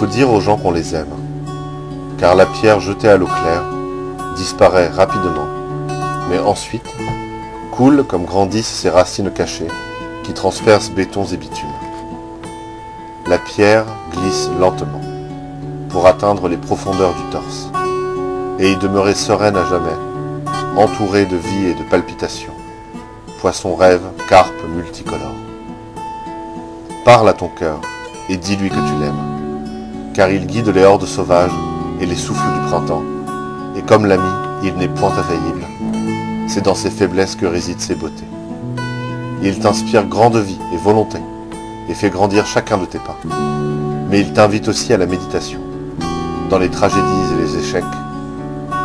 faut dire aux gens qu'on les aime, car la pierre jetée à l'eau claire disparaît rapidement, mais ensuite coule comme grandissent ses racines cachées qui transpercent bétons et bitumes. La pierre glisse lentement pour atteindre les profondeurs du torse et y demeurer sereine à jamais, entourée de vie et de palpitations. Poisson rêve, carpe multicolore. Parle à ton cœur et dis-lui que tu l'aimes, car il guide les hordes sauvages et les souffles du printemps, et comme l'ami, il n'est point infaillible. C'est dans ses faiblesses que résident ses beautés. Il t'inspire grande vie et volonté, et fait grandir chacun de tes pas. Mais il t'invite aussi à la méditation. Dans les tragédies et les échecs,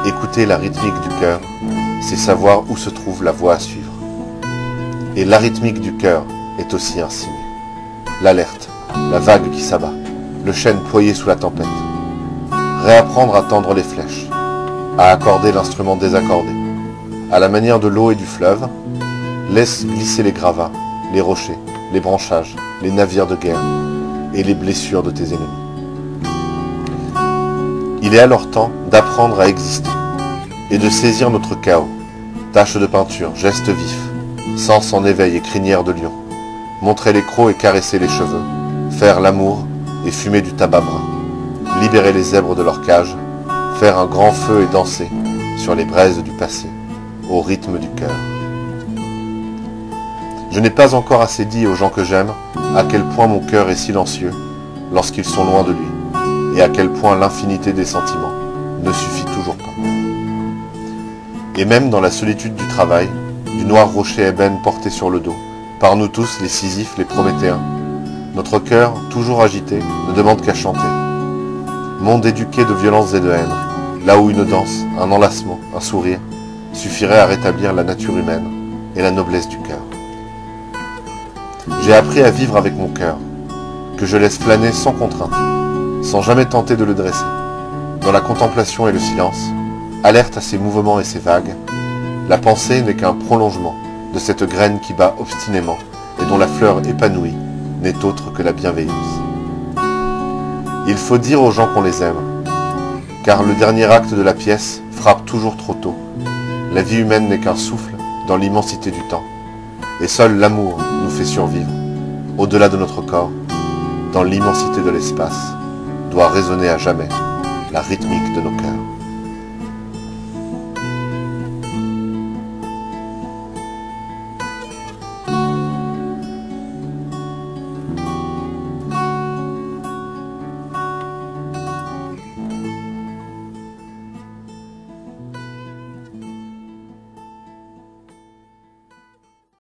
écouter la rythmique du cœur, c'est savoir où se trouve la voie à suivre. Et l'arythmique du cœur est aussi un signe. L'alerte, la vague qui s'abat, le chêne ployé sous la tempête. Réapprendre à tendre les flèches, à accorder l'instrument désaccordé. À la manière de l'eau et du fleuve, laisse glisser les gravats, les rochers, les branchages, les navires de guerre et les blessures de tes ennemis. Il est alors temps d'apprendre à exister et de saisir notre chaos, taches de peinture, gestes vifs, sens en éveil et crinière de lion, montrer les crocs et caresser les cheveux, faire l'amour et fumer du tabac brun, libérer les zèbres de leur cage, faire un grand feu et danser sur les braises du passé, au rythme du cœur. Je n'ai pas encore assez dit aux gens que j'aime à quel point mon cœur est silencieux lorsqu'ils sont loin de lui, et à quel point l'infinité des sentiments ne suffit toujours pas. Et même dans la solitude du travail, du noir rocher ébène porté sur le dos, par nous tous les Sisyphes, les Prométhéens, notre cœur, toujours agité, ne demande qu'à chanter. Monde éduqué de violence et de haine, là où une danse, un enlacement, un sourire, suffirait à rétablir la nature humaine et la noblesse du cœur. J'ai appris à vivre avec mon cœur, que je laisse flâner sans contrainte, sans jamais tenter de le dresser. Dans la contemplation et le silence, alerte à ses mouvements et ses vagues, la pensée n'est qu'un prolongement de cette graine qui bat obstinément et dont la fleur épanouie n'est autre que la bienveillance. Il faut dire aux gens qu'on les aime, car le dernier acte de la pièce frappe toujours trop tôt. La vie humaine n'est qu'un souffle dans l'immensité du temps, et seul l'amour nous fait survivre. Au-delà de notre corps, dans l'immensité de l'espace, doit résonner à jamais la rythmique de nos cœurs.